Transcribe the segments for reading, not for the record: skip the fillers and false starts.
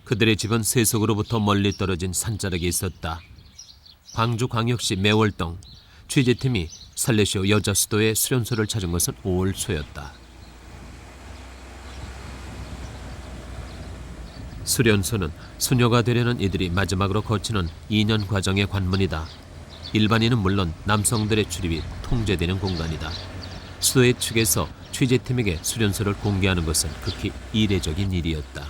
그들의 집은 세속으로부터 멀리 떨어진 산자락에 있었다. 광주광역시 매월동. 취재팀이 살레시오 여자수도의 수련소를 찾은 것은 5월 초였다. 수련소는 수녀가 되려는 이들이 마지막으로 거치는 2년 과정의 관문이다. 일반인은 물론 남성들의 출입이 통제되는 공간이다. 수도회 측에서 취재팀에게 수련소를 공개하는 것은 극히 이례적인 일이었다.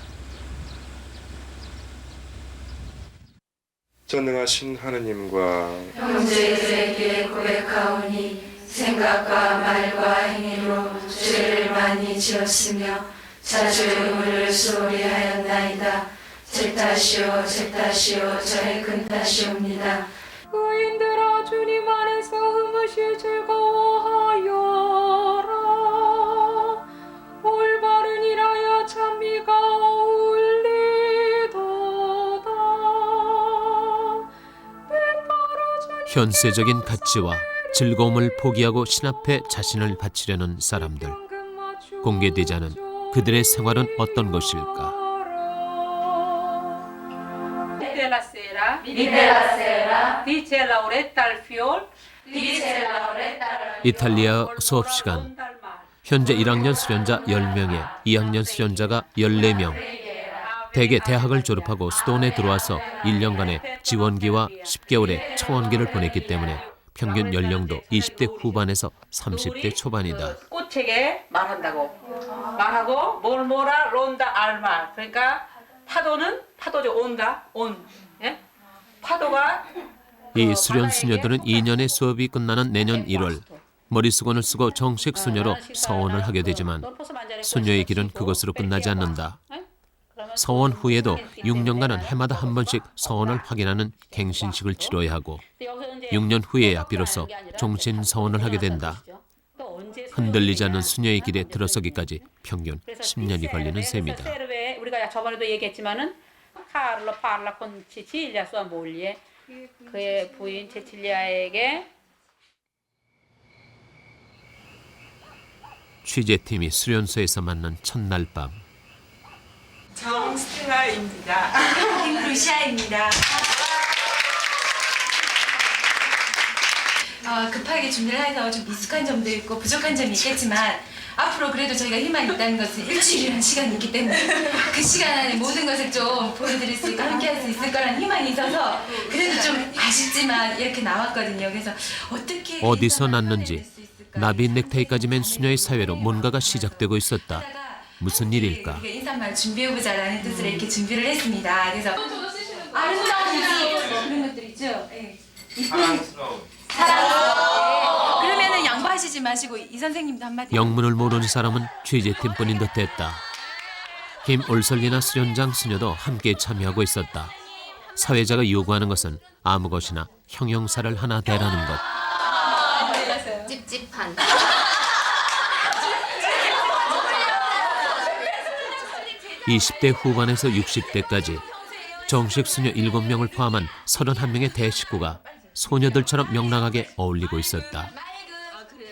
전능하신 하느님과 형제들에게 고백하오니 생각과 말과 행위로 죄를 많이 지었으며 자주 의무를 소홀히 하였나이다. 제 탓이요 제 탓이요 저의 큰 탓이옵니다. 의인들아 주님 안에서 흠으시 즐거워하여라. 올바른 일하여 찬미가 어울리도다. 현세적인 가치와 즐거움을 포기하고 신 앞에 자신을 바치려는 사람들. 공개되지 않은 그들의 생활은 어떤 것일까? 이탈리아 수업 시간. 현재 1학년 수련자 10명에 2학년 수련자가 14명. 대개 대학을 졸업하고 수도원에 들어와서 1년간의 지원기와 10개월의 청원기를 보냈기 때문에 평균 연령도 20대 후반에서 30대 초반이다. 꽃책에 말하고 뭘 뭐라 론다 알말. 그러니까 파도는 파도죠. 온다 온. 예? 파도가 이 수련 수녀들은 2년의 수업이 끝나는 내년 1월 머리수건을 쓰고 정식 수녀로 서원을 하게 되지만 수녀의 길은 그것으로 끝나지 않는다. 서원 후에도 6년간은 해마다 한 번씩 서원을 확인하는 갱신식을 치러야 하고 6년 후에야 비로소 종신 서원을 하게 된다. 흔들리지 않는 수녀의 길에 들어서기까지 평균 10년이 걸리는 셈이다. 우리가 저번에도 얘기했지만은 카를로 파르라 콘치칠리아 수아 몰리에 그의 부인 체칠리아에게 취재팀이 수련소에서 만난 첫날 밤. 정스텔라입니다. 김루시아입니다. 급하게 준비를 해서 좀 미숙한 점도 있고 부족한 점이 있겠지만 앞으로 그래도 저희가 희망이 있다는 것은 일주일이라는 시간이 있기 때문에 그 시간 안에 모든 것을 좀 보여드릴 수 있고 함께할 수 있을 거라는 희망이 있어서 그래도 좀 아쉽지만 이렇게 나왔거든요. 그래서 어떻게 어디서 났는지 나비 넥타이까지 맨 수녀의 사회로 뭔가가 시작되고 있었다. 무슨 일일까? 우리가 인사말 준비해보자라는 뜻으로 이렇게 준비를 했습니다. 그래서 아름다운 모습 그런 것들 있죠. 사랑스러워. 그러면은 양보하시지 마시고 이 선생님도 한마디. 영문을 모르는 사람은 취재팀뿐인 듯했다. 김올설리나 수련장 수녀도 함께 참여하고 있었다. 사회자가 요구하는 것은 아무 것이나 형용사를 하나 대라는 것. 찝찝한. 20대 후반에서 60대까지 정식 수녀 7명을 포함한 31명의 대식구가 소녀들처럼 명랑하게 어울리고 있었다.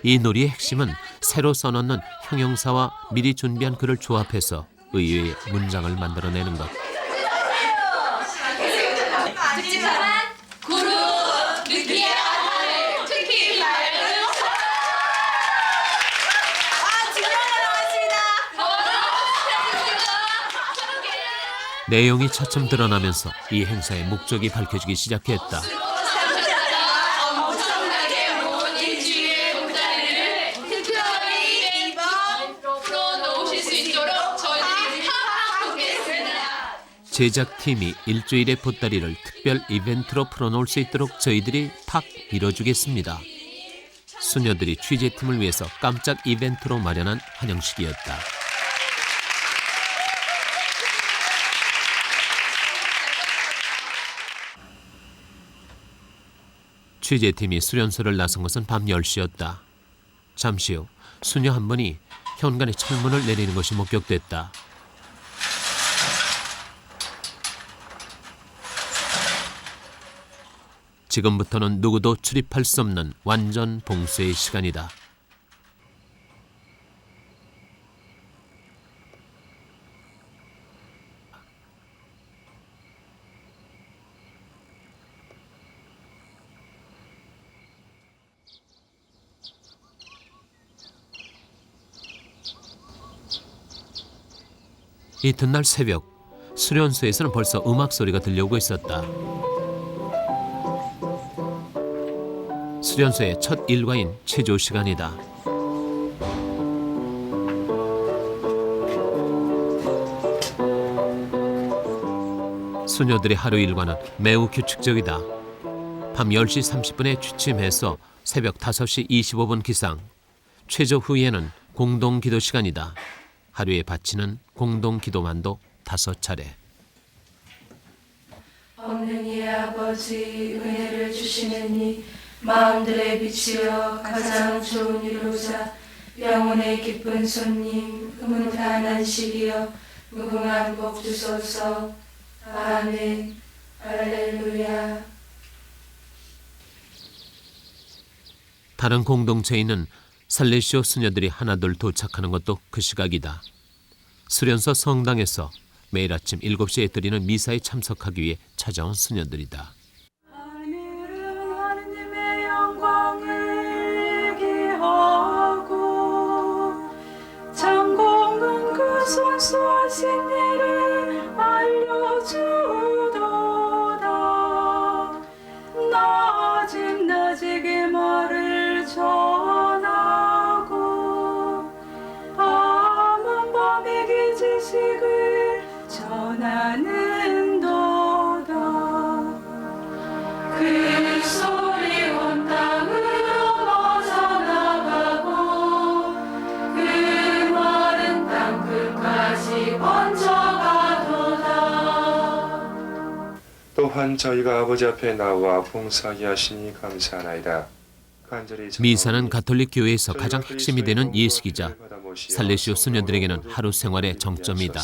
이 놀이의 핵심은 새로 써놓는 형용사와 미리 준비한 글을 조합해서 의외의 문장을 만들어내는 것. 찝찝한 구름 느끼한 하늘 특히 맑은 내용이 차츰 드러나면서 이 행사의 목적이 밝혀지기 시작했다. 제작팀이 일주일의 보따리를 특별 이벤트로 풀어놓을 수 있도록 저희들이 탁 밀어주겠습니다. 수녀들이 취재팀을 위해서 깜짝 이벤트로 마련한 환영식이었다. 취재팀이 수련소를 나선 것은 밤 10시였다. 잠시 후 수녀 한 분이 현관에 철문을 내리는 것이 목격됐다. 지금부터는 누구도 출입할 수 없는 완전 봉쇄의 시간이다. 이튿날 새벽 수련소에서는 벌써 음악 소리가 들려오고 있었다. 수련소의 첫 일과인 체조 시간이다. 수녀들의 하루 일과는 매우 규칙적이다. 밤 10시 30분에 취침해서 새벽 5시 25분 기상. 체조 후에는 공동 기도 시간이다. 하루에 바치는 공동 기도만도 5차례. 없는 이의 아버지 은혜를 주시는 이 마음들의 빛이여 가장 좋은 이로자 영혼의 기쁜 손님 흐뭇한 안식이여 무궁한 복 주소서. 아멘. 할렐루야. 다른 공동체에는 살레시오 수녀들이 하나둘 도착하는 것도 그 시각이다. 수련소 성당에서 매일 아침 7시에 드리는 미사에 참석하기 위해 찾아온 수녀들이다. 하늘은 하느님의 영광을 얘기하고 창공은 그 선수하신 일을 알려주도다. 나직나직의 말을 전하고 밤은 밤에게 지식을 전하는 도다. 그 소리 온 땅으로 퍼져나가고 그 말은 땅 끝까지 번져가도다. 또한 저희가 아버지 앞에 나와 봉사하게 하시니 감사하나이다. 간절히 미사는 가톨릭 교회에서 가장 핵심이 되는 예식이자 살레시오 수녀들에게는 하루 생활의 정점이다.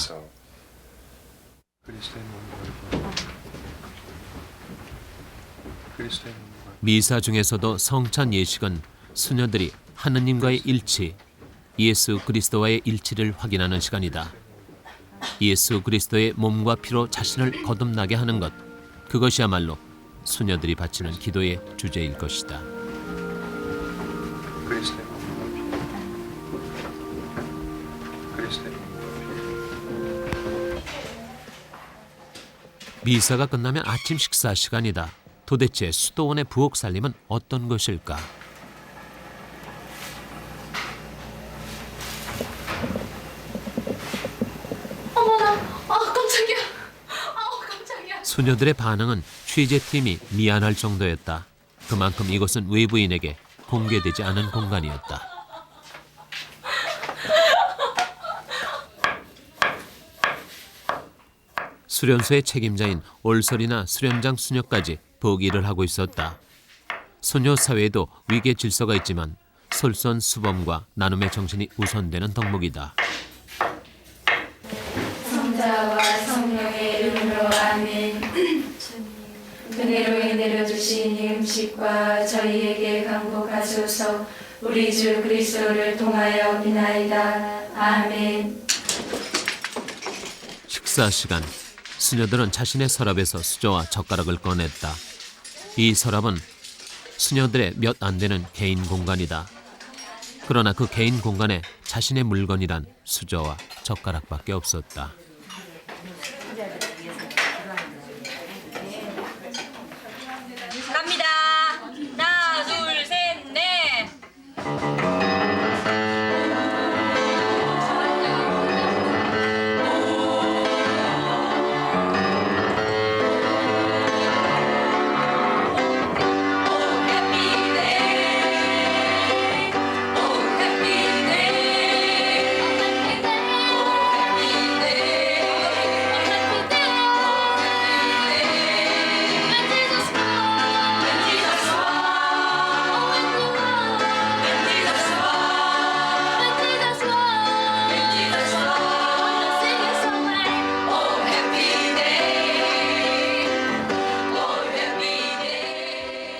미사 중에서도 성찬 예식은 수녀들이 하느님과의 일치, 예수 그리스도와의 일치를 확인하는 시간이다. 예수 그리스도의 몸과 피로 자신을 거듭나게 하는 것, 그것이야말로 수녀들이 바치는 기도의 주제일 것이다. 미사가 끝나면 아침 식사 시간이다. 도대체 수도원의 부엌 살림은 어떤 것일까? 어머나, 깜짝이야. 깜짝이야. 수녀들의 반응은 취재팀이 미안할 정도였다. 그만큼 이곳은 외부인에게 공개되지 않은 공간이었다. 수련소의 책임자인 올설이나 수련장 수녀까지 보기를 하고 있었다. 수녀 사회에도 위계 질서가 있지만 솔선수범과 나눔의 정신이 우선되는 덕목이다. 성자와 성령의 이름으로 아멘. 은혜로 내려주신 이 음식과 저희에게 강복하소서. 우리 주 그리스도를 통하여 비나이다. 아멘. 식사 시간, 수녀들은 자신의 서랍에서 수저와 젓가락을 꺼냈다. 이 서랍은 수녀들의 몇 안 되는 개인 공간이다. 그러나 그 개인 공간에 자신의 물건이란 수저와 젓가락밖에 없었다. 갑니다. 하나, 둘, 셋, 넷.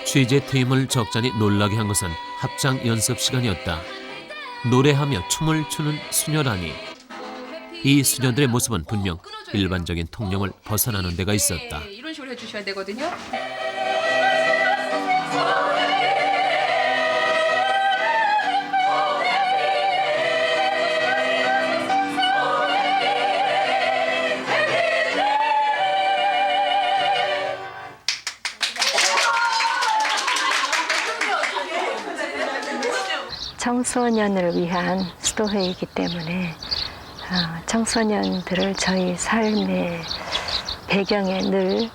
취재팀을 적잖이 놀라게 한 것은 합창 연습 시간이었다. 노래하며 춤을 추는 수녀라니. 이 수녀들의 모습은 분명 일반적인 통념을 벗어나는 데가 있었다. 이런 식으로 해주셔야 되거든요. 청소년을 위한 수도회이기 때문에 청소년들을 저희 삶의 배경에 늘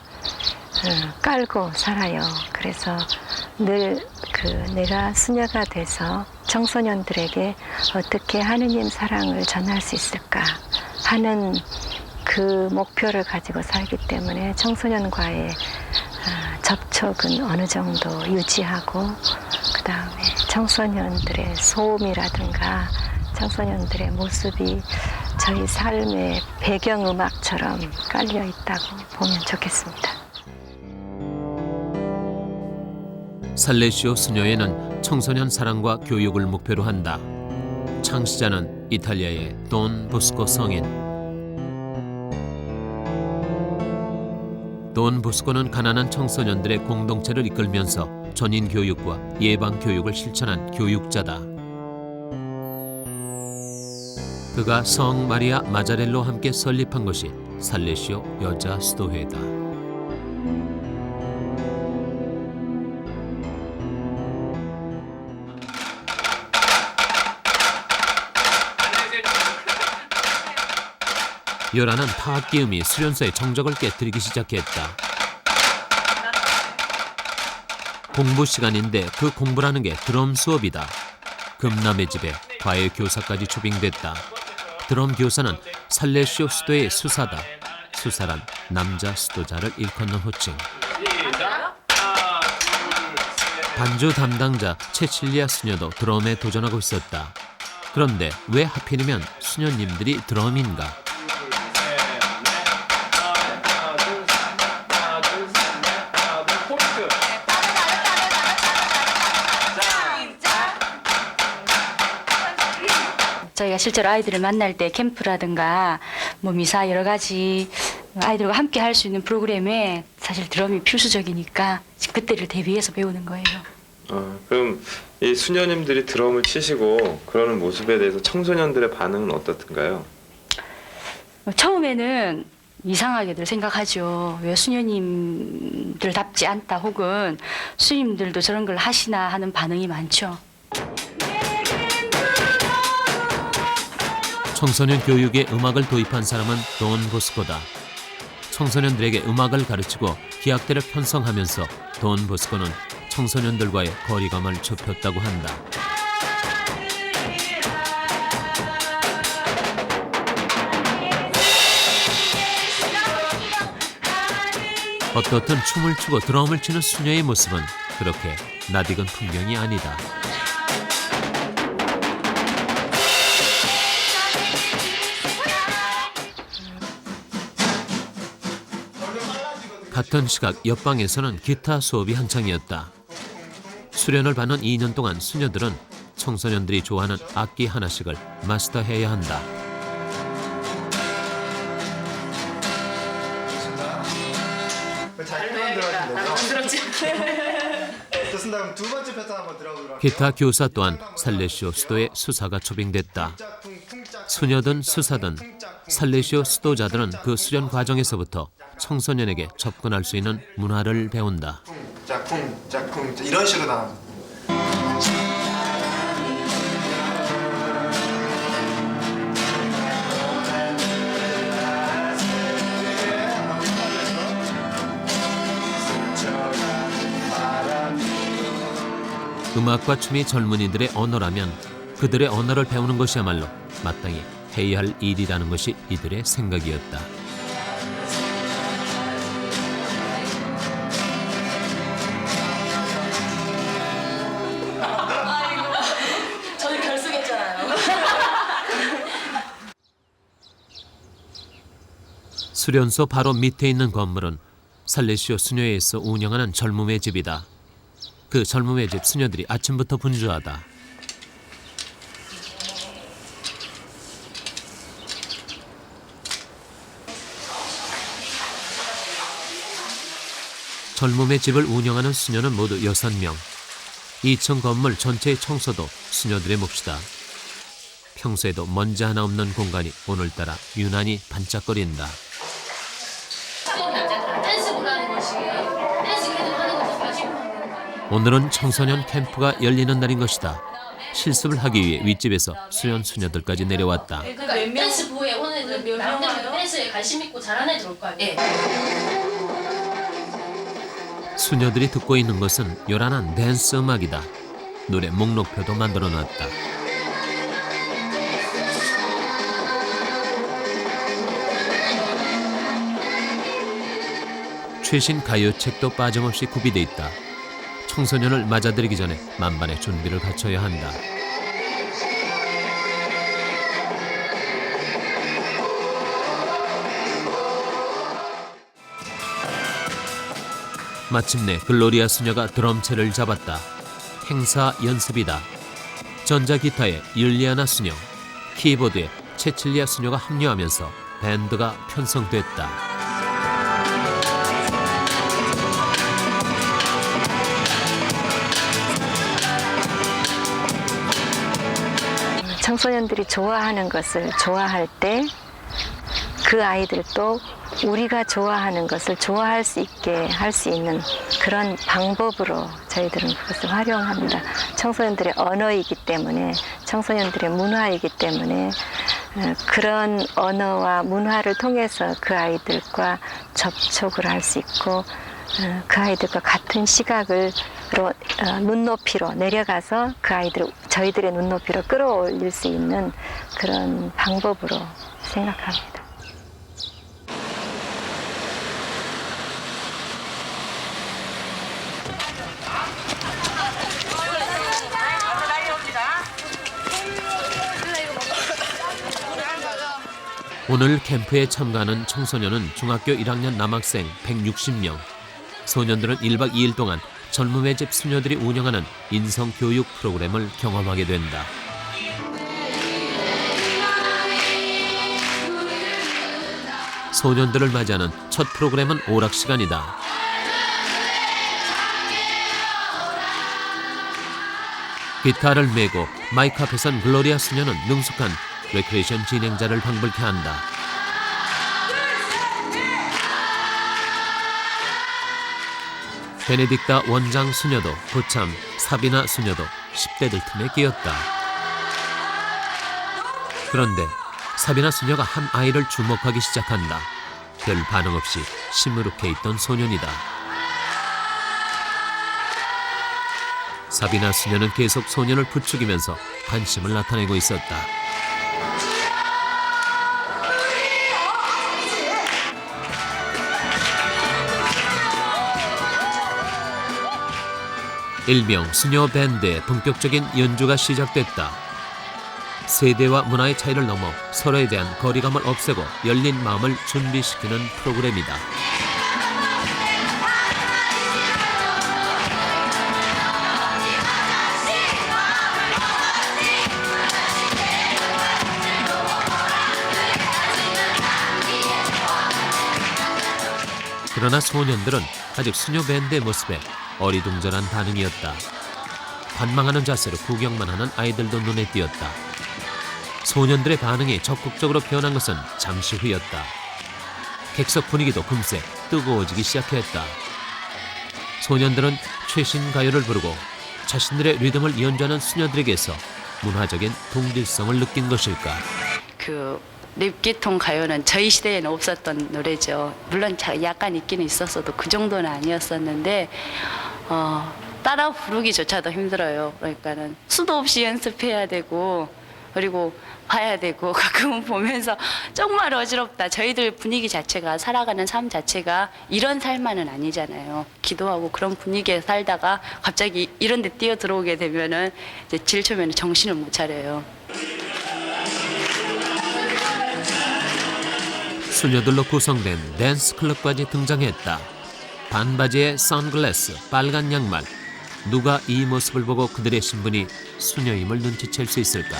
깔고 살아요. 그래서 늘 내가 수녀가 돼서 청소년들에게 어떻게 하느님 사랑을 전할 수 있을까 하는 그 목표를 가지고 살기 때문에 청소년과의 접촉은 어느 정도 유지하고 그 다음에 청소년들의 소음이라든가 청소년들의 모습이 저희 삶의 배경음악처럼 깔려 있다고 보면 좋겠습니다. 살레시오 수녀회는 청소년 사랑과 교육을 목표로 한다. 창시자는 이탈리아의 돈 보스코 성인. 돈 보스코는 가난한 청소년들의 공동체를 이끌면서 전인 교육과 예방 교육을 실천한 교육자다. 그가 성 마리아 마자렐로와 함께 설립한 것이 살레시오 여자 수도회다. 요란한 타악기음이 수련소의 정적을 깨뜨리기 시작했다. 공부 시간인데 그 공부라는 게 드럼 수업이다. 금남의 집에 과외 교사까지 초빙됐다. 드럼 교사는 살레시오 수도의 수사다. 수사란 남자 수도자를 일컫는 호칭. 반주 담당자 체칠리아 수녀도 드럼에 도전하고 있었다. 그런데 왜 하필이면 수녀님들이 드럼인가? 저희가 실제로 아이들을 만날 때 캠프라든가 뭐 미사 여러 가지 아이들과 함께 할 수 있는 프로그램에 사실 드럼이 필수적이니까 그때를 대비해서 배우는 거예요. 그럼 이 수녀님들이 드럼을 치시고 그러는 모습에 대해서 청소년들의 반응은 어떻던가요? 처음에는 이상하게들 생각하죠. 왜 수녀님들답지 않다 혹은 수님들도 저런 걸 하시나 하는 반응이 많죠. 청소년 교육에 음악을 도입한 사람은 돈 보스코다. 청소년들에게 음악을 가르치고 기악대를 편성하면서 돈 보스코는 청소년들과의 거리감을 좁혔다고 한다. 어떻든 춤을 추고 드럼을 치는 수녀의 모습은 그렇게 낯익은 풍경이 아니다. 같은 시각 옆방에서는 기타 수업이 한창이었다. 수련을 받는 2년 동안 수녀들은 청소년들이 좋아하는 악기 하나씩을 마스터해야 한다. 기타 교사 또한 살레시오 수도의 수사가 초빙됐다. 수녀든 수사든 살레시오 수도자들은 그 수련 과정에서부터 청소년에게 접근할 수 있는 문화를 배운다. 짝쿵 짝쿵 이런 식으로 나가요. 음악과 춤이 젊은이들의 언어라면 그들의 언어를 배우는 것이야말로 마땅히 해야 할 일이라는 것이 이들의 생각이었다. 저희 결승했잖아요. 수련소 바로 밑에 있는 건물은 살레시오 수녀회에서 운영하는 젊음의 집이다. 그 젊음의 집 수녀들이 아침부터 분주하다. 젊음의 집을 운영하는 수녀는 모두 6명. 2층 건물 전체의 청소도 수녀들의 몫이다. 평소에도 먼지 하나 없는 공간이 오늘따라 유난히 반짝거린다. 오늘은 청소년 캠프가 열리는 날인 것이다. 실습을 하기 위해 윗집에서 수연 수녀들까지 내려왔다. 그러니까 댄스 부에 오는 애들 나오면 댄스에 관심 있고 잘하는 애들 올 거 아니에요? 수녀들이 듣고 있는 것은 요란한 댄스 음악이다. 노래 목록표도 만들어놨다. 최신 가요책도 빠짐없이 구비돼 있다. 청소년을 맞아들이기 전에 만반의 준비를 갖춰야 한다. 마침내 글로리아 수녀가 드럼체를 잡았다. 행사 연습이다. 전자기타에 율리아나 수녀, 키보드에 체칠리아 수녀가 합류하면서 밴드가 편성됐다. 청소년들이 좋아하는 것을 좋아할 때 그 아이들도 우리가 좋아하는 것을 좋아할 수 있게 할 수 있는 그런 방법으로 저희들은 그것을 활용합니다. 청소년들의 언어이기 때문에, 청소년들의 문화이기 때문에 그런 언어와 문화를 통해서 그 아이들과 접촉을 할 수 있고 그 아이들과 같은 시각으로 눈높이로 내려가서 그 아이들을 저희들의 눈높이로 끌어올릴 수 있는 그런 방법으로 생각합니다. 오늘 캠프에 참가하는 청소년은 중학교 1학년 남학생 160명. 소년들은 1박 2일 동안 젊음의 집 수녀들이 운영하는 인성교육 프로그램을 경험하게 된다. 소년들을 맞이하는 첫 프로그램은 오락시간이다. 기타를 메고 마이크 앞에 선 글로리아 수녀는 능숙한 레크레이션 진행자를 방불케 한다. 베네딕타 원장 수녀도 고참 사비나 수녀도 10대들 틈에 끼었다. 그런데 사비나 수녀가 한 아이를 주목하기 시작한다. 별 반응 없이 시무룩해 있던 소년이다. 사비나 수녀는 계속 소년을 부추기면서 관심을 나타내고 있었다. 일명 수녀 밴드의 본격적인 연주가 시작됐다. 세대와 문화의 차이를 넘어 서로에 대한 거리감을 없애고 열린 마음을 준비시키는 프로그램이다. 그러나 소년들은 아직 수녀 밴드의 모습에 어리둥절한 반응이었다. 관망하는 자세로 구경만 하는 아이들도 눈에 띄었다. 소년들의 반응이 적극적으로 변한 것은 잠시 후였다. 객석 분위기도 금세 뜨거워지기 시작했다. 소년들은 최신 가요를 부르고 자신들의 리듬을 연주하는 수녀들에게서 문화적인 동질성을 느낀 것일까. 립기통 가요는 저희 시대에는 없었던 노래죠. 물론 약간 있기는 있었어도 그 정도는 아니었었는데 따라 부르기조차도 힘들어요. 그러니까는 수도 없이 연습해야 되고 그리고 봐야 되고 가끔은 보면서 정말 어지럽다. 저희들 분위기 자체가 살아가는 삶 자체가 이런 삶만은 아니잖아요. 기도하고 그런 분위기에 살다가 갑자기 이런 데 뛰어 들어오게 되면은 이제 제일 처음에는 정신을 못 차려요. 수녀들로 구성된 댄스 클럽까지 등장했다. 반바지에 선글라스, 빨간 양말. 누가 이 모습을 보고 그들의 신분이 수녀임을 눈치챌 수 있을까?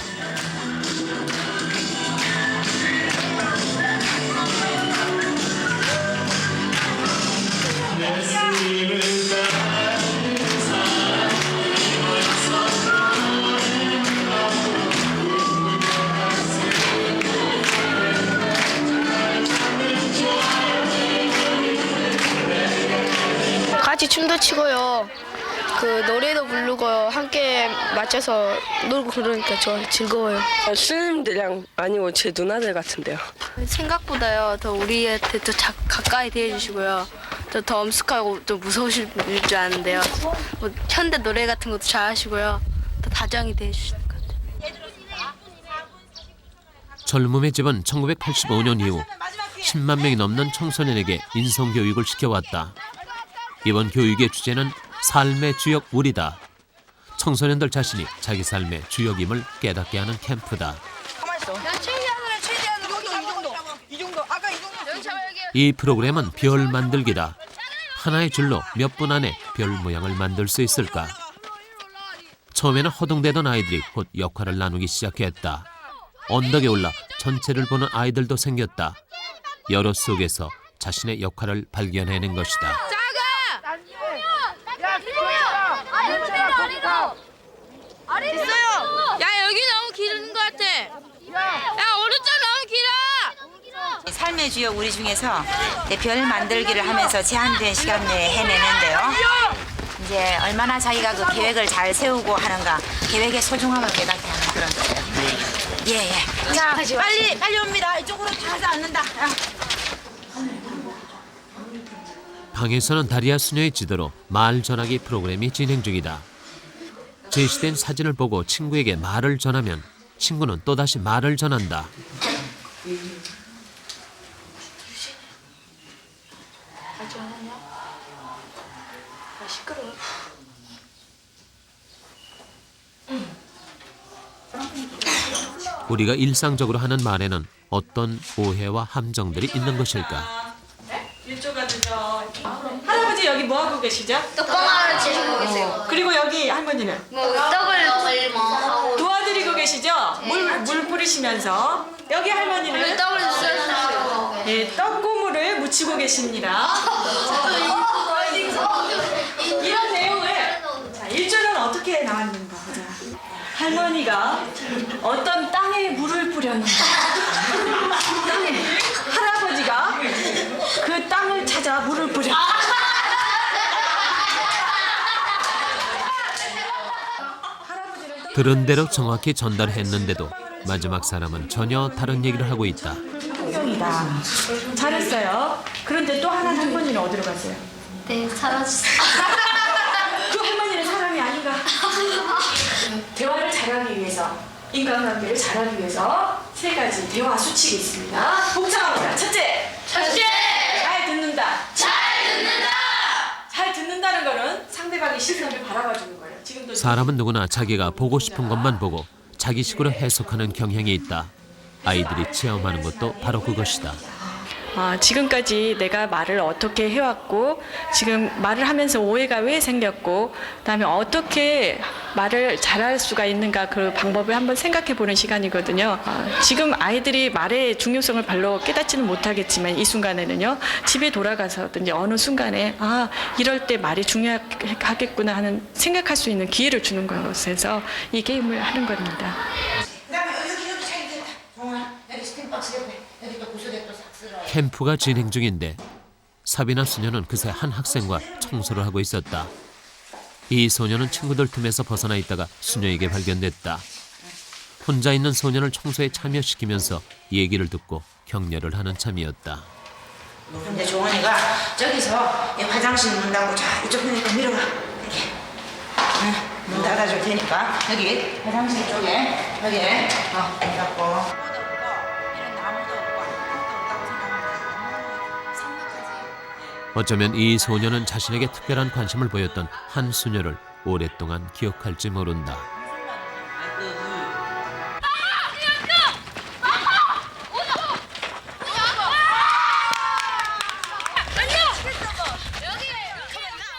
같이 춤도 추고요. 그 노래도 부르고요. 함께 노래에 맞춰서 놀고 그러니까 좋아요. 즐거워요. 수녀님들이랑 아니고 제 누나들 같은데요. 생각보다요 더 우리한테 더 가까이 대해주시고요. 더 엄숙하고 좀 무서우실 줄 아는데요. 뭐 현대 노래 같은 것도 잘하시고요. 더 다정히 대해주시는 것 같아요. 젊음의 집은 1985년 이후 10만 명이 넘는 청소년에게 인성교육을 시켜왔다. 이번 교육의 주제는 삶의 주역 우리다. 청소년들 자신이 자기 삶의 주역임을 깨닫게 하는 캠프다. 이 프로그램은 별 만들기다. 하나의 줄로 몇 분 안에 별 모양을 만들 수 있을까? 처음에는 허둥대던 아이들이 곧 역할을 나누기 시작했다. 언덕에 올라 전체를 보는 아이들도 생겼다. 여러 속에서 자신의 역할을 발견해낸 것이다. 됐어요. 야 여기 너무 긴 것 같아. 야 오른쪽 너무 길어. 삶의 주역 우리 중에서 별 만들기를 하면서 제한된 시간 내에 해내는데요. 이제 얼마나 자기가 그 계획을 잘 세우고 하는가, 계획의 소중함을 깨닫게 하는 그런 거예요. 예, 예. 자, 빨리 옵니다. 이쪽으로 다 하지 않는다. 방에서는 다리아 수녀의 지도로 말 전하기 프로그램이 진행 중이다. 제시된 사진을 보고 친구에게 말을 전하면 친구는 또다시 말을 전한다. 우리가 일상적으로 하는 말에는 어떤 오해와 함정들이 있는 것일까? 일조가든요. 할아버지 여기 뭐 하고 계시죠? 떡방아를 치시고 계세요. 그리고 여기 할머니는 떡을 뭐 도와드리고 계시죠? 물 뿌리시면서 여기 할머니는 떡을 썰어주세요. 예, 떡고물을 묻히고 계십니다. 이런 내용을 자, 1절은 어떻게 나왔는가 보자. 할머니가 어떤 땅에 물을 뿌렸는가. 할아버지가 그 땅을 찾아 물을 뿌렸다. 들은 대로 정확히 전달했는데도 마지막 사람은 전혀 다른 얘기를 하고 있다. 풍경이다. 잘했어요. 그런데 또 하나 할머니는 어디로 갔어요? 네 사라졌어요. 그 할머니는 사람이 아닌가? 대화를 잘하기 위해서, 인간관계를 잘하기 위해서 세 가지 대화 수칙이 있습니다. 복잡합니다. 첫째, 잘 듣는다. 잘 듣는다는 거는 상대방의 시선을 바라봐주는 거예요. 지금도 사람은 누구나 자기가 보고 싶은 것만 보고 자기식으로 해석하는 경향이 있다. 아이들이 체험하는 것도 바로 그것이다. 지금까지 내가 말을 어떻게 해왔고, 지금 말을 하면서 오해가 왜 생겼고, 그다음에 어떻게 말을 잘할 수가 있는가, 그 방법을 한번 생각해보는 시간이거든요. 지금 아이들이 말의 중요성을 별로 깨닫지는 못하겠지만 이 순간에는요, 집에 돌아가서든지 어느 순간에 이럴 때 말이 중요하겠구나 하는 생각할 수 있는 기회를 주는 것에서 이 게임을 하는 겁니다. 캠프가 진행 중인데 사비나 수녀는 그새 한 학생과 청소를 하고 있었다. 이 소녀는 친구들 틈에서 벗어나 있다가 수녀에게 발견됐다. 혼자 있는 소녀를 청소에 참여시키면서 얘기를 듣고 격려를 하는 참이었다. 근데 종원이가 저기서 화장실 문 닫고 이쪽 편에 밀어봐. 이렇게. 문 닫아줄 테니까 여기 화장실 쪽에 여기 문 닫고. 어쩌면 이 소녀는 자신에게 특별한 관심을 보였던 한 수녀를 오랫동안 기억할지 모른다.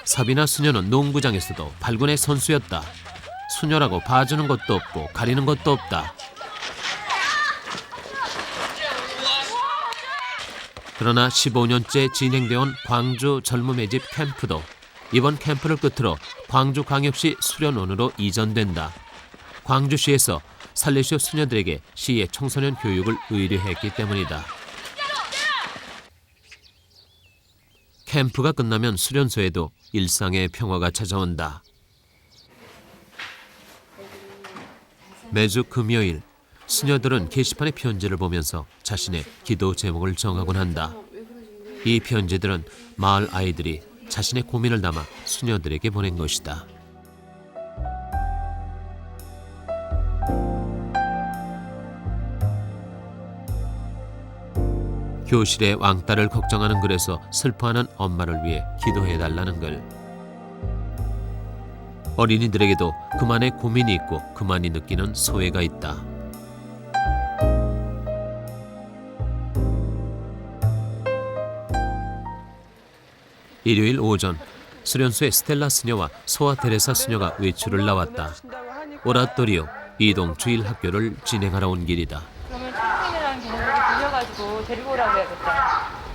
사비나 수녀는 농구장에서도 발군의 선수였다. 수녀라고 봐주는 것도 없고 가리는 것도 없다. 그러나 15년째 진행되어 온 광주 젊음의 집 캠프도 이번 캠프를 끝으로 광주광역시 수련원으로 이전된다. 광주시에서 살레시오 수녀들에게 시의 청소년 교육을 의뢰했기 때문이다. 캠프가 끝나면 수련소에도 일상의 평화가 찾아온다. 매주 금요일 수녀들은 게시판에 편지를 보면서 자신의 기도 제목을 정하곤 한다. 이 편지들은 마을 아이들이 자신의 고민을 담아 수녀들에게 보낸 것이다. 교실에 왕따를 걱정하는 글에서 슬퍼하는 엄마를 위해 기도해달라는 글. 어린이들에게도 그만의 고민이 있고 그만이 느끼는 소외가 있다. 일요일 오전 수련소에 스텔라 수녀와 소아 테레사 수녀가 외출을 나왔다. 오라토리오 이동 주일 학교를 진행하러 온 길이다. 그러면 수롱이랑 걔네들이 빌려가지고 데리고 오라고 해야겠다.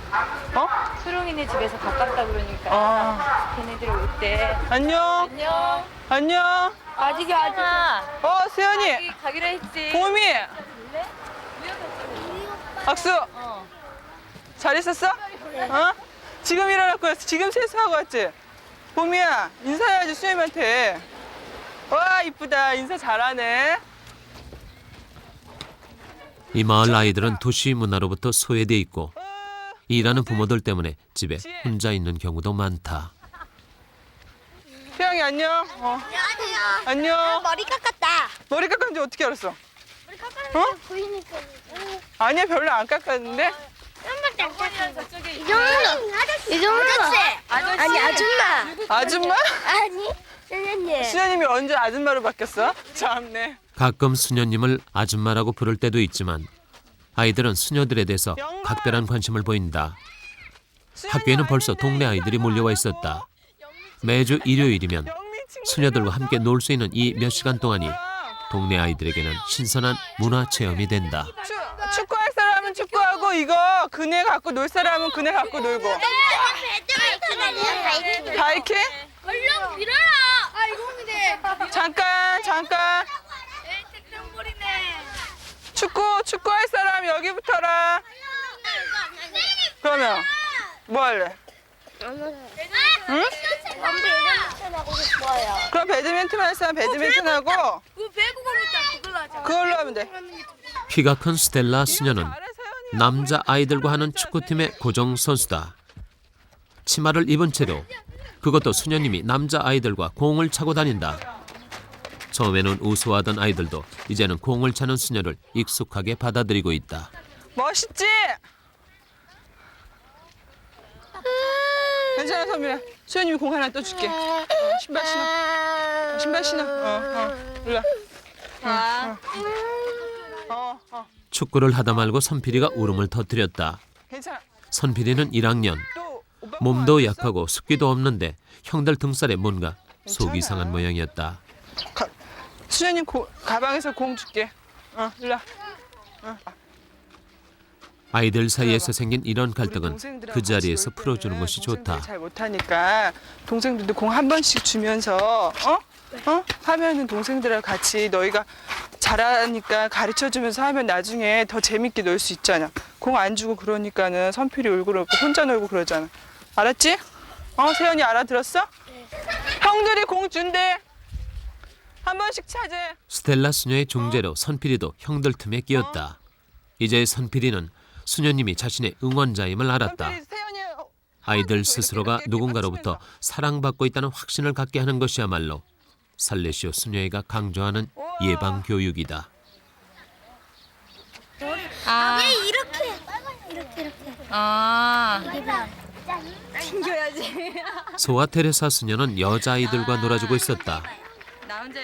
수롱이네 집에서 가깝다 그러니까 걔네들 올 때. 안녕. 안녕. 아직이야. 수연이. 가기로 했지. 봄이. 악수. 잘 있었어? 지금 일어났고 지금 세수하고 왔지? 봄이야, 인사해야지 수연이한테. 와, 이쁘다. 인사 잘하네. 이 마을 아이들은 도시 문화로부터 소외돼 있고 일하는 부모들 때문에 집에 혼자 있는 경우도 많다. 태영이 안녕. 안녕하세요. 안녕. 머리 깎았다. 머리 깎았는지 어떻게 알았어? 머리 깎았는데 보이니까. 아니야, 별로 안 깎았는데. 이 정도. 아니 아줌마. 아줌마? 아니 선생님. 수연님이 언제 아줌마로 바뀌었어? 참네. 가끔 수녀님을 아줌마라고 부를 때도 있지만 아이들은 수녀들에 대해서 각별한 관심을 보인다. 학교에는 벌써 동네 아이들이 몰려와 있었다. 매주 일요일이면 수녀들과 함께 놀 수 있는 이 몇 시간 동안이 동네 아이들에게는 신선한 문화 체험이 된다. 축구할 사람은 축구하고 이거 그네 갖고 놀 사람은 그네 갖고 놀고. 바이킹? 얼른 밀어라. 아 이거 잠깐. 축구할 사람 여기 붙어라. 그러면 뭐 할래? 응? 배드민턴하고 싶어요. 그럼 배드민턴 할 사람 배드민턴 하고 그 배구공 있다. 그걸로 하자. 그걸로 하면 돼. 키가 큰 스텔라 수녀는 남자 아이들과 하는 축구팀의 고정 선수다. 치마를 입은 채로 그것도 수녀님이 남자 아이들과 공을 차고 다닌다. 처음에는 우스워하던 아이들도 이제는 공을 차는 수녀를 익숙하게 받아들이고 있다. 멋있지? 괜찮아, 선미야. 수연님이 공 하나 떠줄게. 신발 신어. 일로 와. 축구를 하다 말고 선필이가 울음을 터뜨렸다. 괜찮아. 선필이는 1학년. 몸도 약하고 습기도 없는데 형들 등살에 뭔가 속이 상한 모양이었다. 수연님 가방에서 공 줄게. 일로 와. 아이들 사이에서 생긴 이런 갈등은 그 자리에서 풀어주는 것이 좋다. 잘 못하니까 동생들도 공 한 번씩 주면서 하면은 동생들하고 같이 너희가 잘하니까 가르쳐주면서 하면 나중에 더 재밌게 놀 수 있잖아. 공 안 주고 그러니까는 선필이 울고 혼자 놀고 그러잖아. 알았지? 세연이 알아들었어? 네. 형들이 공 준대. 한 번씩 차지. 스텔라 수녀의 중재로 선필이도 형들 틈에 끼었다. 이제 선필이는 수녀님이 자신의 응원자임을 알았다. 아이들 스스로가 누군가로부터 사랑받고 있다는 확신을 갖게 하는 것이야말로 살레시오 수녀회가 강조하는 예방 교육이다. 왜 이렇게. 튕겨야지. 소아 테레사 수녀는 여자아이들과 놀아주고 있었다.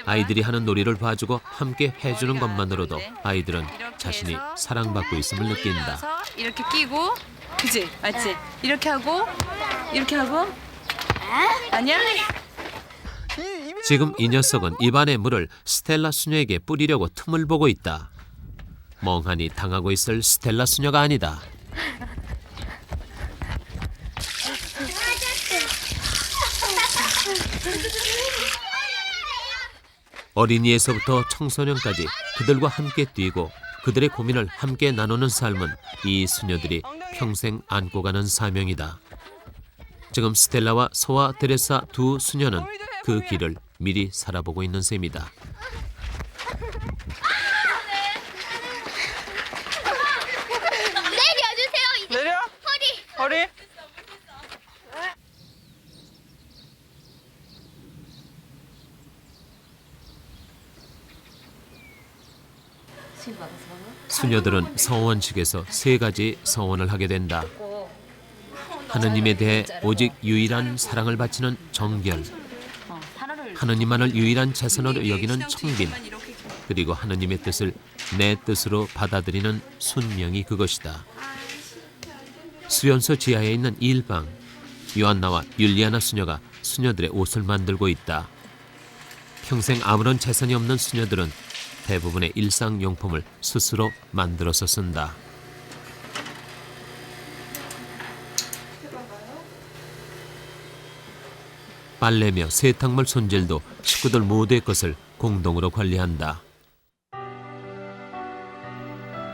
아이들이 하는 놀이를 봐주고 함께 해주는 것만으로도 아이들은 자신이 사랑받고 있음을 느낀다. 이렇게 끼고, 그지? 맞지? 이렇게 하고. 아니야? 지금 이 녀석은 입안의 물을 스텔라 수녀에게 뿌리려고 틈을 보고 있다. 멍하니 당하고 있을 스텔라 수녀가 아니다. 어린이에서부터 청소년까지 그들과 함께 뛰고 그들의 고민을 함께 나누는 삶은 이 수녀들이 평생 안고 가는 사명이다. 지금 스텔라와 소아 테레사 두 수녀는 그 길을 미리 살아보고 있는 셈이다. 머리? 수녀들은 서원 측에서 3가지 서원을 하게 된다. 하느님에 대해 오직 유일한 사랑을 바치는 정결, 하느님만을 유일한 최선으로 여기는 청빈, 그리고 하느님의 뜻을 내 뜻으로 받아들이는 순명이 그것이다. 수련소 지하에 있는 일방, 요한나와 율리아나 수녀가 수녀들의 옷을 만들고 있다. 평생 아무런 재산이 없는 수녀들은 대부분의 일상용품을 스스로 만들어서 쓴다. 빨래며 세탁물 손질도 식구들 모두의 것을 공동으로 관리한다.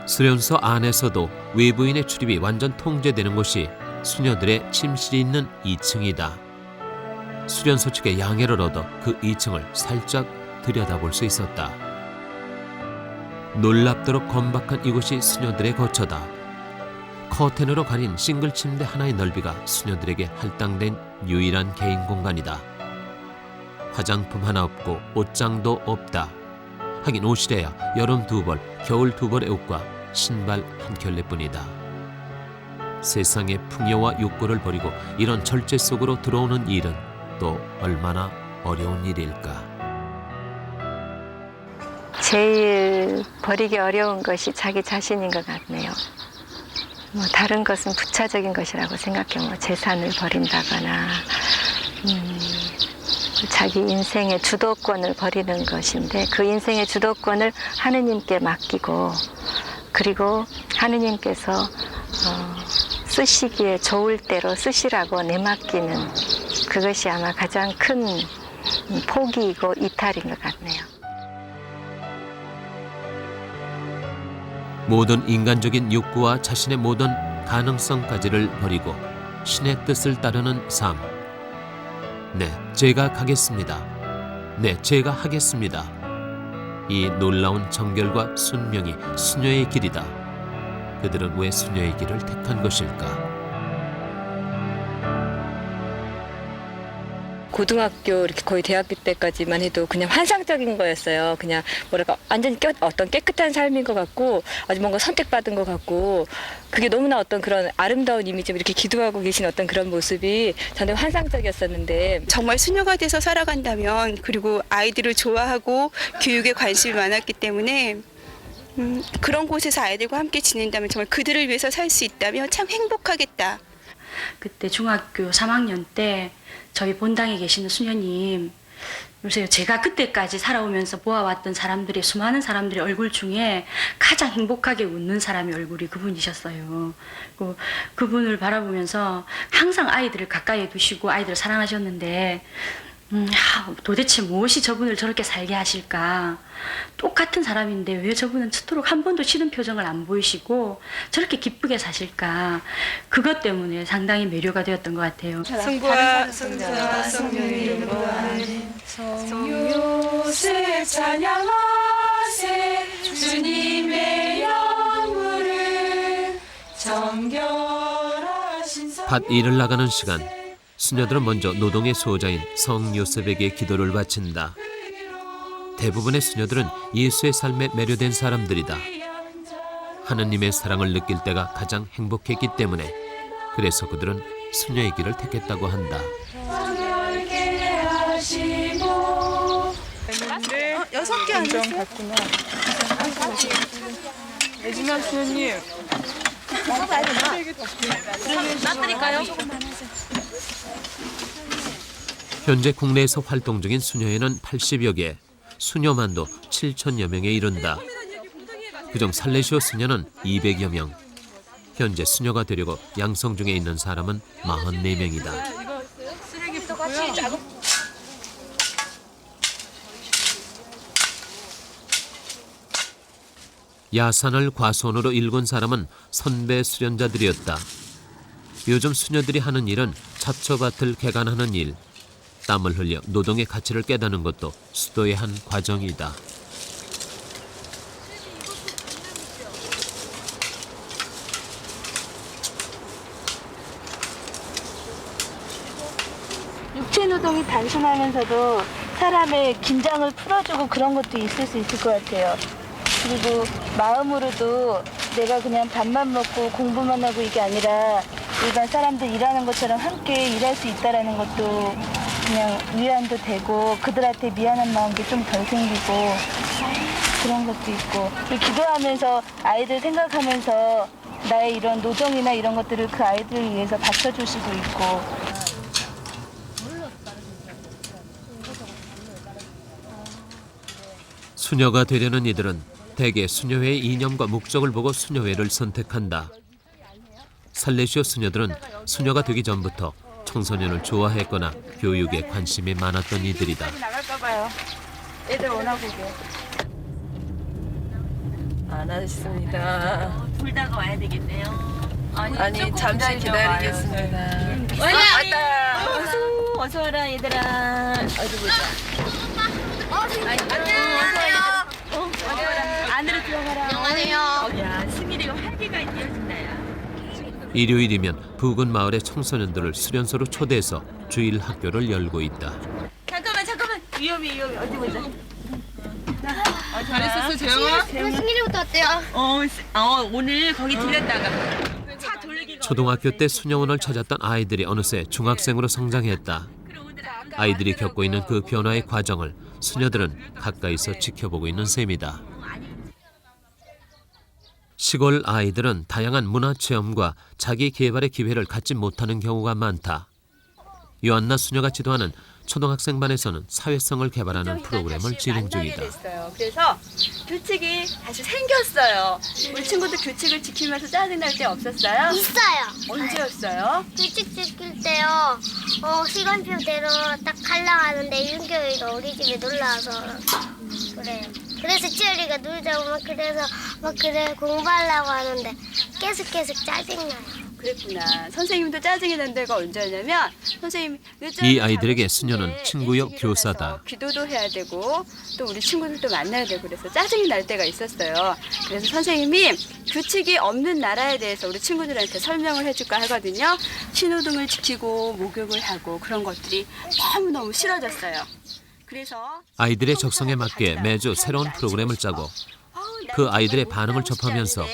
수련소 안에서도 외부인의 출입이 완전 통제되는 곳이 수녀들의 침실이 있는 2층이다. 수련소 측의 양해를 얻어 그 2층을 살짝 들여다볼 수 있었다. 놀랍도록 건박한 이곳이 수녀들의 거처다. 커튼으로 가린 싱글 침대 하나의 넓이가 수녀들에게 할당된 유일한 개인 공간이다. 화장품 하나 없고 옷장도 없다. 하긴 옷이래야 여름 2벌, 겨울 2벌의 옷과 신발 한 켤레뿐이다. 세상의 풍요와 욕구를 버리고 이런 절제 속으로 들어오는 일은 또 얼마나 어려운 일일까. 제일 버리기 어려운 것이 자기 자신인 것 같네요. 다른 것은 부차적인 것이라고 생각해요. 재산을 버린다거나 자기 인생의 주도권을 버리는 것인데 그 인생의 주도권을 하느님께 맡기고 그리고 하느님께서 쓰시기에 좋을 대로 쓰시라고 내맡기는 그것이 아마 가장 큰 포기이고 이탈인 것 같네요. 모든 인간적인 욕구와 자신의 모든 가능성까지를 버리고 신의 뜻을 따르는 삶. 네, 제가 가겠습니다. 네, 제가 하겠습니다. 이 놀라운 정결과 순명이 수녀의 길이다. 그들은 왜 수녀의 길을 택한 것일까? 고등학교 이렇게 거의 대학교 때까지만 해도 그냥 환상적인 거였어요. 그냥 뭐랄까 완전히 어떤 깨끗한 삶인 것 같고 아주 뭔가 선택받은 것 같고 그게 너무나 어떤 그런 아름다운 이미지로 이렇게 기도하고 계신 어떤 그런 모습이 저는 환상적이었었는데 정말 수녀가 돼서 살아간다면 그리고 아이들을 좋아하고 교육에 관심이 많았기 때문에 그런 곳에서 아이들과 함께 지낸다면 정말 그들을 위해서 살 수 있다면 참 행복하겠다. 그때 중학교 3학년 때 저희 본당에 계시는 수녀님, 요새 제가 그때까지 살아오면서 보아왔던 사람들의 수많은 사람들의 얼굴 중에 가장 행복하게 웃는 사람의 얼굴이 그분이셨어요. 그분을 바라보면서 항상 아이들을 가까이에 두시고 아이들을 사랑하셨는데 도대체 무엇이 저분을 저렇게 살게 하실까? 똑같은 사람인데 왜 저분은 저토록 한 번도 싫은 표정을 안 보이시고 저렇게 기쁘게 사실까? 그것 때문에 상당히 매료가 되었던 것 같아요. 성부와 성자와 성령의 이름으로 아멘. 성요새 찬양하세 주님의 영물을 정결하신 밭 일을 나가는 시간. 수녀들은 먼저 노동의 수호자인 성 요셉에게 기도를 바친다. 대부분의 수녀들은 예수의 삶에 매료된 사람들이다. 하느님의 사랑을 느낄 때가 가장 행복했기 때문에 그래서 그들은 수녀의 길을 택했다고 한다. 네, 6개 안정 같구나. 예진아 수녀님. 놔드릴까요? 현재 국내에서 활동 중인 수녀회는 80여 개, 수녀만도 7천여 명에 이른다. 그중 살레시오 수녀는 200여 명. 현재 수녀가 되려고 양성 중에 있는 사람은 44명이다. 야산을 과수원으로 일군 사람은 선배 수련자들이었다. 요즘 수녀들이 하는 일은 잡초밭을 개간하는 일. 땀을 흘려 노동의 가치를 깨닫는 것도 수도의 한 과정이다. 신체노동이 단순하면서도 사람의 긴장을 풀어주고 그런 것도 있을 수 있을 것 같아요. 그리고 마음으로도 내가 그냥 밥만 먹고 공부만 하고 이게 아니라 일반 사람들 일하는 것처럼 함께 일할 수 있다라는 것도 그냥 위안도 되고 그들한테 미안한 마음도 좀 덜 생기고 그런 것도 있고 그리고 기도하면서 아이들 생각하면서 나의 이런 노동이나 이런 것들을 그 아이들을 위해서 바쳐줄 수도 있고 수녀가 되려는 이들은 대개 수녀회의 이념과 목적을 보고 수녀회를 선택한다. 살레시오 수녀들은 수녀가 되기 전부터 청소년을 좋아했거나 교육에 관심이 많았던 이들이다. 나갈까 봐요. 애들 오나 보게. 안 하겠습니다. 불다가 와야 되겠네요. 아니 잠시 기다리겠습니다. 왔다. 어서 와라 얘들아. 어디 보자. 안으로 들어가라. 안녕하세요. 야, 승일이가 활기가 이어진다. 일요일이면 부근 마을의 청소년들을 수련소로 초대해서 주일 학교를 열고 있다. 잠깐만. 위험해. 어디 보자. 잘했었어, 재영아? 승일이부터 어때요? 오늘 거기 들렸다가 차 돌리기가 초등학교 때 수녀원을 찾았던 아이들이 어느새 중학생으로 성장했다. 아이들이 겪고 있는 그 변화의 과정을 수녀들은 가까이서 지켜보고 있는 셈이다. 시골 아이들은 다양한 문화체험과 자기 개발의 기회를 갖지 못하는 경우가 많다. 요한나 수녀가 지도하는 초등학생 반에서는 사회성을 개발하는 프로그램을 진행 중이다. 그래서 규칙이 다시 생겼어요. 우리 친구들 규칙을 지키면서 짜증날 때 없었어요? 있어요. 언제였어요? 규칙 지킬 때요. 시간표대로 딱 하려고 하는데 윤경이가 우리 집에 놀러 와서 그래요. 그래서 치열이가 놀자고 막 그래 공부하려고 하는데 계속 짜증나요. 그랬구나. 선생님도 짜증이 난 데가 언제냐면 선생님이 이 아이들에게 수녀는 친구요 교사다. 기도도 해야 되고 또 우리 친구들도 만나야 되고 그래서 짜증이 날 때가 있었어요. 그래서 선생님이 규칙이 없는 나라에 대해서 우리 친구들한테 설명을 해줄까 하거든요. 신호등을 지키고 목욕을 하고 그런 것들이 너무너무 싫어졌어요. 그래서 아이들의 적성에 맞게 매주 새로운 프로그램을 짜고 그 아이들의 반응을 접하면서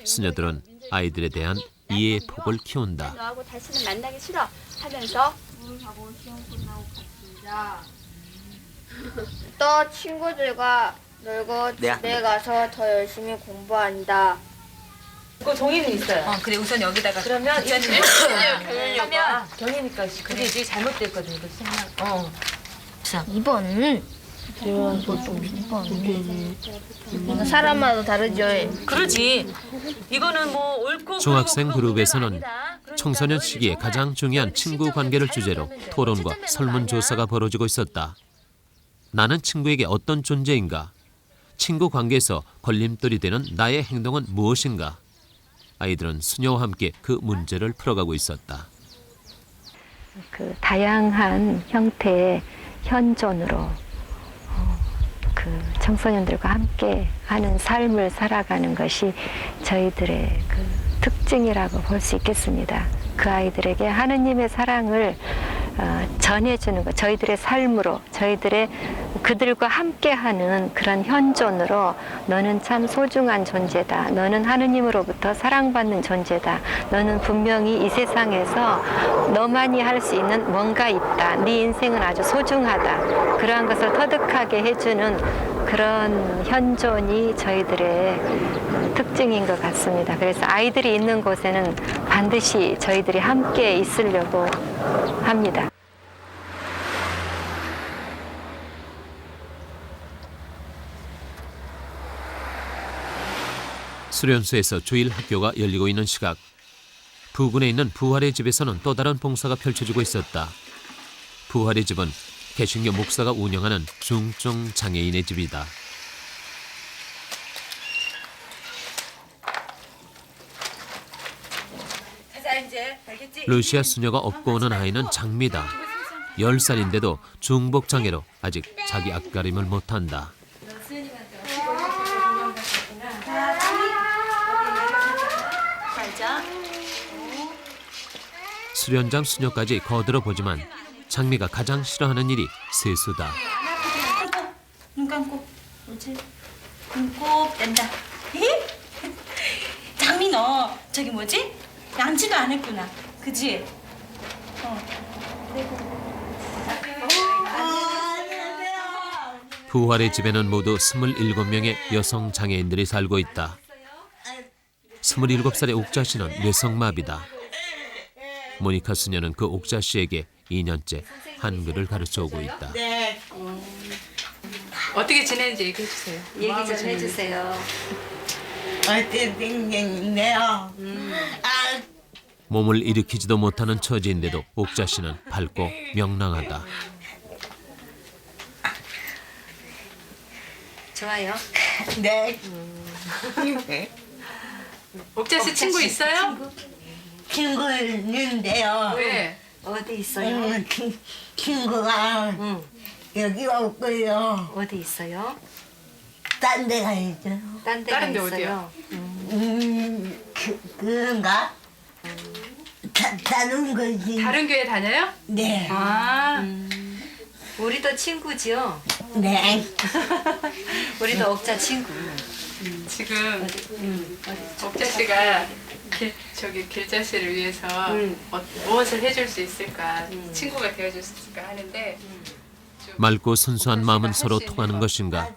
수녀들은 아이들에 대한 이해의 폭을 키운다. 너하고 다시는 만나기 싫어 하면서 또 친구들과 놀고 집에 가서 더 열심히 공부한다. 그 종이는 있어요. 그래 우선 여기다가 그러면 하면 경이니까 그게 이제 잘못됐거든요. 그 생각. 2번. 사람마다 다르죠. 그러지. 이거는 뭐 옳고 중학생 그룹에서는 청소년 시기에 가장 중요한 친구 관계를 주제로 토론과 설문조사가 벌어지고 있었다. 나는 친구에게 어떤 존재인가? 친구 관계에서 걸림돌이 되는 나의 행동은 무엇인가? 아이들은 수녀와 함께 그 문제를 풀어가고 있었다. 그 다양한 형태의 현존으로 그 청소년들과 함께 하는 삶을 살아가는 것이 저희들의 그 특징이라고 볼 수 있겠습니다. 그 아이들에게 하느님의 사랑을 전해주는 것, 저희들의 삶으로, 저희들의 그들과 함께하는 그런 현존으로 너는 참 소중한 존재다. 너는 하느님으로부터 사랑받는 존재다. 너는 분명히 이 세상에서 너만이 할 수 있는 뭔가 있다. 네 인생은 아주 소중하다. 그러한 것을 터득하게 해주는 그런 현존이 저희들의 특징인 것 같습니다. 그래서 아이들이 있는 곳에는 반드시 저희들이 함께 있으려고 합니다. 수련소에서 주일 학교가 열리고 있는 시각, 부근에 있는 부활의 집에서는 또 다른 봉사가 펼쳐지고 있었다. 부활의 집은 개신교 목사가 운영하는 중증 장애인의 집이다. 루시아 수녀가 업고 오는 아이는 장미다. 10살인데도 중복 장애로 아직 자기 앞가림을 못한다. 수련장 수녀까지 거들어 보지만 장미가 가장 싫어하는 일이 세수다. 눈 감고 옳지. 눈 꼭 뗀다. 장미 너 저기 뭐지? 남지도 않았구나. 그지? 부활의 집에는 모두 27명의 여성 장애인들이 살고 있다. 27살의 옥자 씨는 뇌성마비다. 모니카 수녀는 그 옥자 씨에게 2년째 한글을 가르쳐 오고 있다. 어떻게 지내는지 얘기해 주세요. 얘기 좀 해주세요. 몸을 일으키지도 못하는 처지인데도 옥자 씨는 밝고 명랑하다. 좋아요. 네. 옥자 씨 친구 있어요? 친구 있는데요. 왜? 어디 있어요? 친구가 여기 없고요. 어디 있어요? 딴 데 가야죠. 딴 데가 다른 데 있어요. 그런가? 다른 거지. 다른 교회 다녀요? 네. 아, 우리도 친구지요? 네. 우리도 옥자 친구. 지금 옥자 씨가 길자 씨를 위해서 무엇을 해줄 수 있을까, 친구가 되어줄 수 있을까 하는데 맑고 순수한 마음은 서로 통하는 것인가?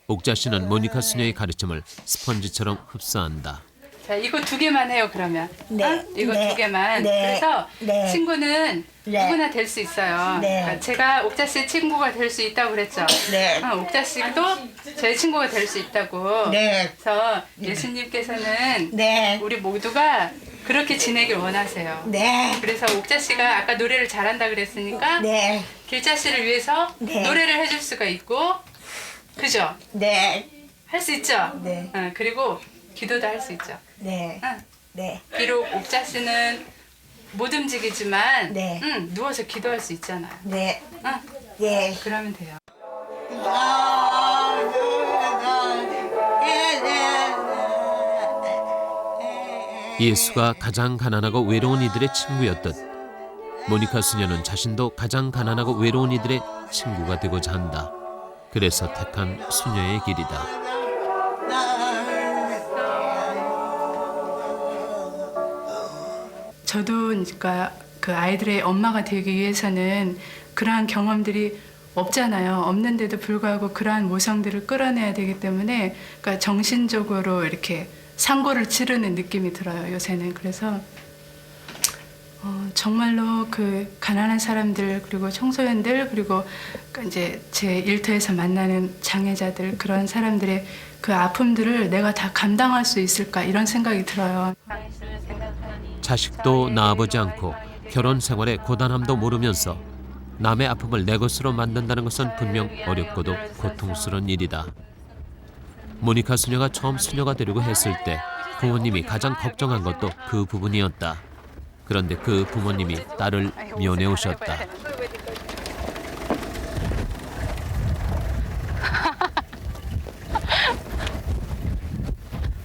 옥자 씨는 모니카 수녀의 가르침을 스펀지처럼 흡수한다. 자, 이거 2개만 해요, 그러면. 네. 어? 이거 네. 2개만. 네. 그래서 네. 친구는 네. 누구나 될 수 있어요. 네. 그러니까 제가 옥자 씨의 친구가 될 수 있다고 그랬죠. 네. 옥자 씨도 저의 친구가 될 수 있다고. 네. 그래서 예수님께서는 네. 우리 모두가 그렇게 지내길 원하세요. 네. 그래서 옥자 씨가 아까 노래를 잘한다 그랬으니까 네. 길자 씨를 위해서 네. 노래를 해줄 수가 있고, 그죠? 네. 할 수 있죠? 네. 그리고 기도도 할 수 있죠. 네. 응. 네. 비록 옥자 씨는 못 움직이지만 네. 누워서 기도할 수 있잖아요. 네. 응. 네. 그러면 돼요. 예수가 가장 가난하고 외로운 이들의 친구였듯 모니카 수녀는 자신도 가장 가난하고 외로운 이들의 친구가 되고자 한다. 그래서 택한 수녀의 길이다. 저도 그러니까 그 아이들의 엄마가 되기 위해서는 그러한 경험들이 없잖아요. 없는데도 불구하고 그러한 모성들을 끌어내야 되기 때문에, 그러니까 정신적으로 이렇게 상고를 치르는 느낌이 들어요, 요새는. 그래서 정말로 그 가난한 사람들, 그리고 청소년들, 그리고 이제 제 일터에서 만나는 장애자들, 그런 사람들의 그 아픔들을 내가 다 감당할 수 있을까, 이런 생각이 들어요. 자식도 낳아보지 않고 결혼 생활의 고단함도 모르면서 남의 아픔을 내 것으로 만든다는 것은 분명 어렵고도 고통스러운 일이다. 모니카 수녀가 처음 수녀가 되려고 했을 때 부모님이 가장 걱정한 것도 그 부분이었다. 그런데 그 부모님이 딸을 면회 오셨다.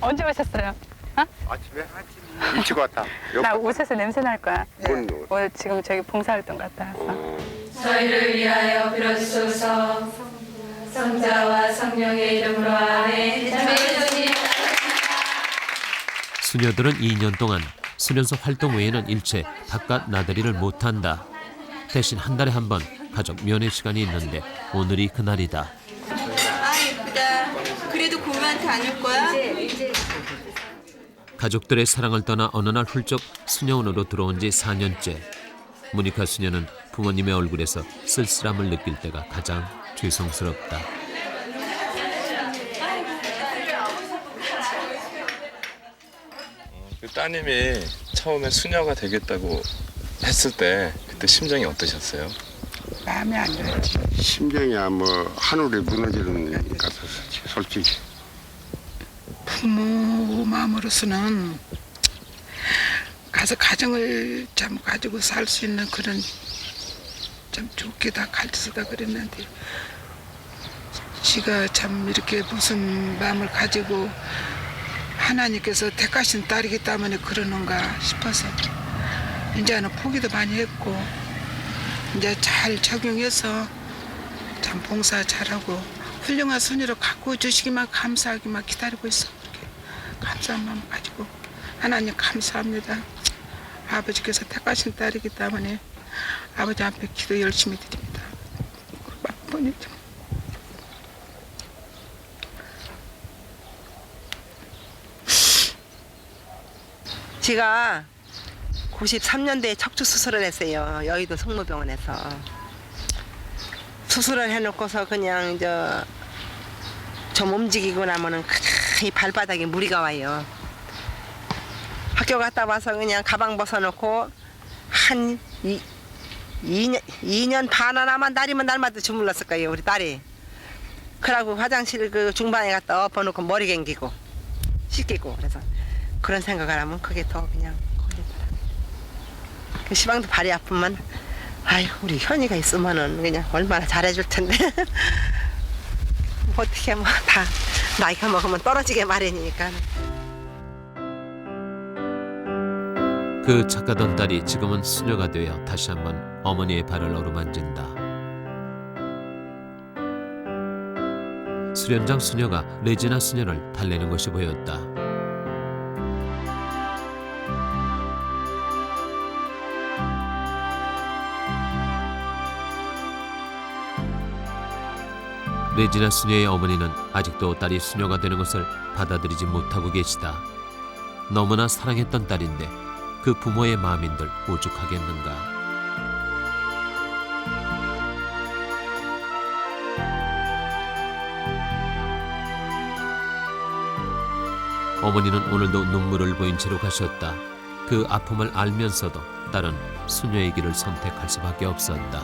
언제 오셨어요? 아침에 일찍 왔다. 나 옷에서 냄새 날 거야. 뭔 오늘 지금 저기 봉사활동 갔다 왔어. 저희를 위하여 빌어주소서. 성자와 성령의 이름으로 아멘. 수녀들은 2년 동안 수련소 활동 외에는 일체 바깥 나들이를 못한다. 대신 한 달에 한 번 가족 면회 시간이 있는데 오늘이 그날이다. 아 예쁘다. 그래도 고모한테 안 올 거야? 가족들의 사랑을 떠나 어느 날 훌쩍 수녀원으로 들어온 지 4년째. 모니카 수녀는 부모님의 얼굴에서 쓸쓸함을 느낄 때가 가장 죄송스럽다. 그 따님이 처음에 수녀가 되겠다고 했을 때 그때 심정이 어떠셨어요? 마음이 안 들었지. 심정이야 뭐 하늘이 무너지는 것 같았었지 솔직히. 부모 마음으로서는 가서 가정을 참 가지고 살 수 있는 그런 참 좋게 다 가르치다 그랬는데 지가 참 이렇게 무슨 마음을 가지고 하나님께서 택하신 딸이기 때문에 그러는가 싶어서 이제는 포기도 많이 했고 이제 잘 적용해서 참 봉사 잘하고 훌륭한 소녀로 갖고 주시기만 감사하기만 기다리고 있어. 이렇게 감사한 마음 가지고 하나님 감사합니다. 아버지께서 택하신 딸이기 때문에 아버지 앞에 기도 열심히 드립니다. 보내죠. 제가 93년도에 척추 수술을 했어요. 여의도 성모병원에서. 수술을 해놓고서 그냥 좀 움직이고 나면은 이 발바닥에 무리가 와요. 학교 갔다 와서 그냥 가방 벗어놓고 한 2년 반 하나만 날이면 날마다 주물렀을 거예요, 우리 딸이. 그러고 화장실 그 중방에 갔다 엎어놓고 머리 감기고 씻기고 그래서 그런 생각을 하면 그게 더 그냥 걸리더라고요. 그 시방도 발이 아프면 아유 우리 현이가 있으면은 그냥 얼마나 잘해줄 텐데 어떻게 뭐 다 나이가 먹으면 떨어지게 마련이니까. 그 착하던 딸이 지금은 수녀가 되어 다시 한번 어머니의 발을 어루만진다. 수련장 수녀가 레지나 수녀를 달래는 것이 보였다. 레지나 수녀의 어머니는 아직도 딸이 수녀가 되는 것을 받아들이지 못하고 계시다. 너무나 사랑했던 딸인데 그 부모의 마음인들 오죽하겠는가. 어머니는 오늘도 눈물을 보인 채로 가셨다. 그 아픔을 알면서도 딸은 수녀의 길을 선택할 수밖에 없었다.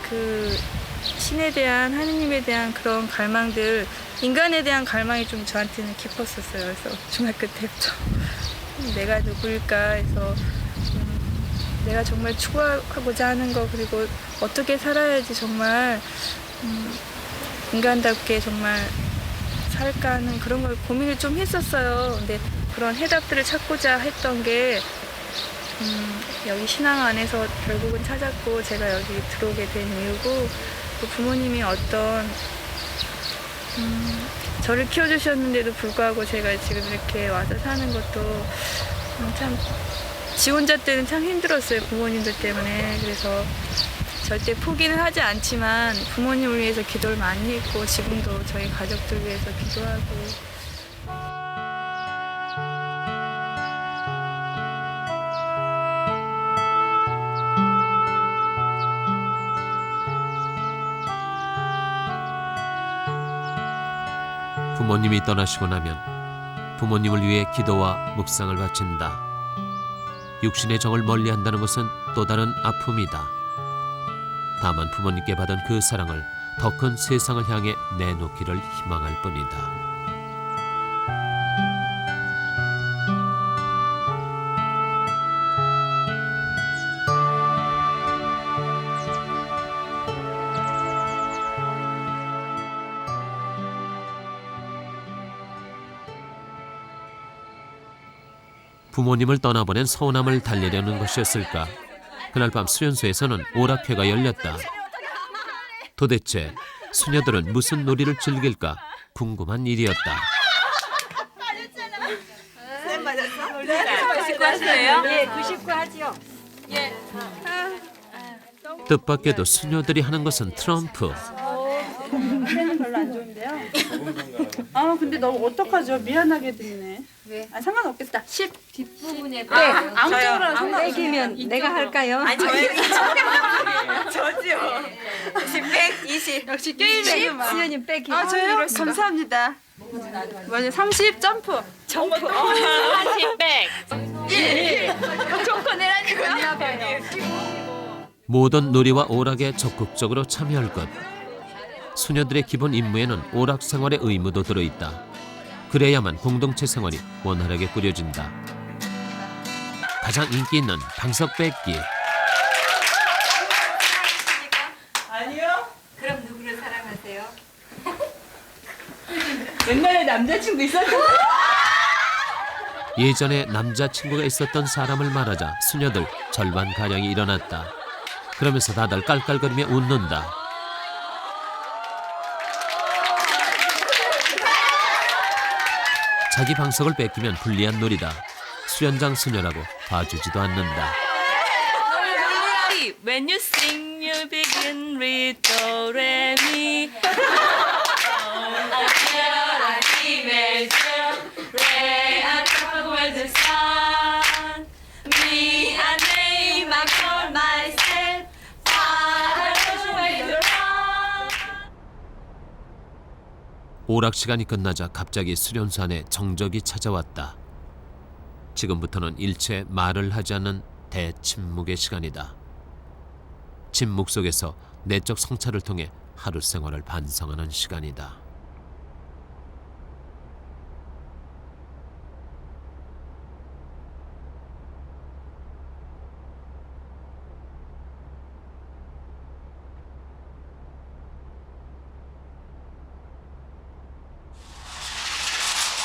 그 신에 대한 하느님에 대한 그런 갈망들, 인간에 대한 갈망이 좀 저한테는 깊었었어요. 그래서 중학교 때부터 내가 누구일까 해서 내가 정말 추구하고자 하는 거, 그리고 어떻게 살아야지 정말 인간답게 정말 살까 하는 그런 걸 고민을 좀 했었어요. 근데 그런 해답들을 찾고자 했던 게 여기 신앙 안에서 결국은 찾았고 제가 여기 들어오게 된 이유고, 또 부모님이 어떤 저를 키워주셨는데도 불구하고 제가 지금 이렇게 와서 사는 것도 참 지 혼자 때는 참 힘들었어요, 부모님들 때문에. 그래서 절대 포기는 하지 않지만 부모님을 위해서 기도를 많이 했고 지금도 저희 가족들 위해서 기도하고. 부모님이 떠나시고 나면 부모님을 위해 기도와 묵상을 바친다. 육신의 정을 멀리한다는 것은 또 다른 아픔이다. 다만 부모님께 받은 그 사랑을 더 큰 세상을 향해 내놓기를 희망할 뿐이다. 부모님을 떠나보낸 서운함을 달래려는 것이었을까. 그날 밤 수련소에서는 오락회가 열렸다. 도대체 수녀들은 무슨 놀이를 즐길까 궁금한 일이었다. 쌤 맞았어? 99 하세요? 예, 99 하지요. 예. 뜻밖에도 수녀들이 하는 것은 트럼프. 쌤은 별로 안 좋은데요. 아 근데 너무 어떡하죠? 미안하게 드리네. 왜? 아 상관없겠다. 10 뒷부분에 아무쪽으로 빼기면 내가 할까요? 아니 저지요. 10, 20. 역시 게임에 수연님 빼기. 아 저요? 감사합니다. 맞아요. 30 점프. 점프. 40 백. 좋고 내라니까. 모든 놀이와 오락에 적극적으로 참여할 것. 수녀들의 기본 임무에는 오락 생활의 의무도 들어있다. 그래야만 공동체 생활이 원활하게 꾸려진다. 가장 인기 있는 방석 뺏기. 아니요. 그럼 누구를 사랑하세요? 옛날에 남자친구 있었는데. 예전에 남자친구가 있었던 사람을 말하자 수녀들 절반가량이 일어났다. 그러면서 다들 깔깔거리며 웃는다. 자기 방석을 뺏기면 불리한 놀이다. 수련장 수녀라고 봐주지도 않는다. When you sing, you begin with do, re, mi. Re, I travel with the sun. Me, I name, I call myself. Far away to run. 오락 시간이 끝나자 갑자기 수련소 안에 정적이 찾아왔다. 지금부터는 일체 말을 하지 않는 대침묵의 시간이다. 침묵 속에서 내적 성찰을 통해 하루 생활을 반성하는 시간이다.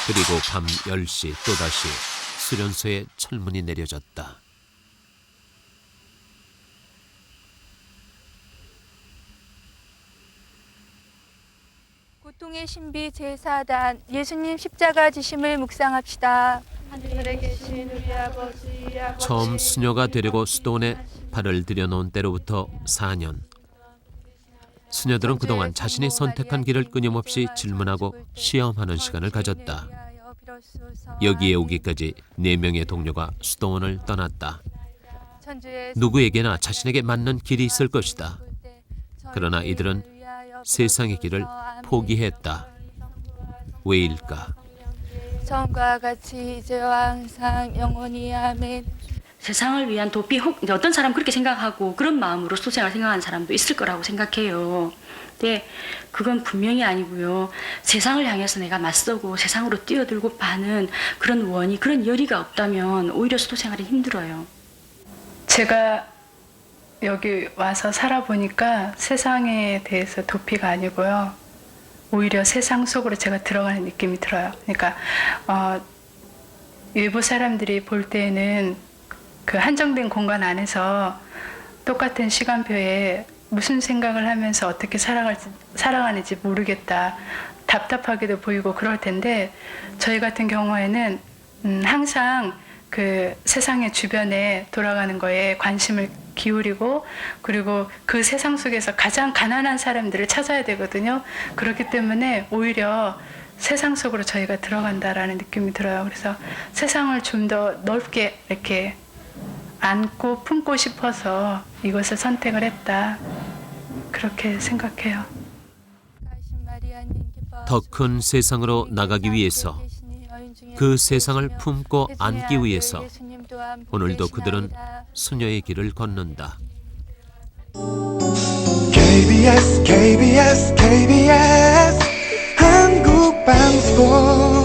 그리고 밤 10시 또다시 수련소에 철문이 내려졌다. 고통의 신비 제4단 예수님 십자가 지심을 묵상합시다. 하늘에 계신 우리 아버지 처음 수녀가 되려고 수도원에 발을 들여놓은 때로부터 4년. 수녀들은 그동안 자신이 선택한 길을 끊임없이 질문하고 시험하는 시간을 가졌다. 여기에 오기까지 4명의 동료가 수도원을 떠났다. 누구에게나 자신에게 맞는 길이 있을 것이다. 그러나 이들은 세상의 길을 포기했다. 왜일까? 처음과 같이 이제와 항상 영원히 아멘. 세상을 위한 도피, 어떤 사람 그렇게 생각하고 그런 마음으로 수생을 생각하는 사람도 있을 거라고 생각해요. 근데 그건 분명히 아니고요. 세상을 향해서 내가 맞서고 세상으로 뛰어들고 파는 그런 원이, 그런 열의가 없다면 오히려 수도 생활이 힘들어요. 제가 여기 와서 살아보니까 세상에 대해서 도피가 아니고요. 오히려 세상 속으로 제가 들어가는 느낌이 들어요. 그러니까 외부 사람들이 볼 때에는 그 한정된 공간 안에서 똑같은 시간표에 무슨 생각을 하면서 어떻게 살아가는지 모르겠다. 답답하게도 보이고 그럴 텐데 저희 같은 경우에는 항상 그 세상의 주변에 돌아가는 거에 관심을 기울이고 그리고 그 세상 속에서 가장 가난한 사람들을 찾아야 되거든요. 그렇기 때문에 오히려 세상 속으로 저희가 들어간다라는 느낌이 들어요. 그래서 세상을 좀 더 넓게 이렇게 안고 품고 싶어서 이것을 선택을 했다. 그렇게 생각해요. 더 큰 세상으로 나가기 위해서, 그 세상을 품고 안기 위해서 오늘도 그들은 수녀의 길을 걷는다. KBS KBS KBS 한국방송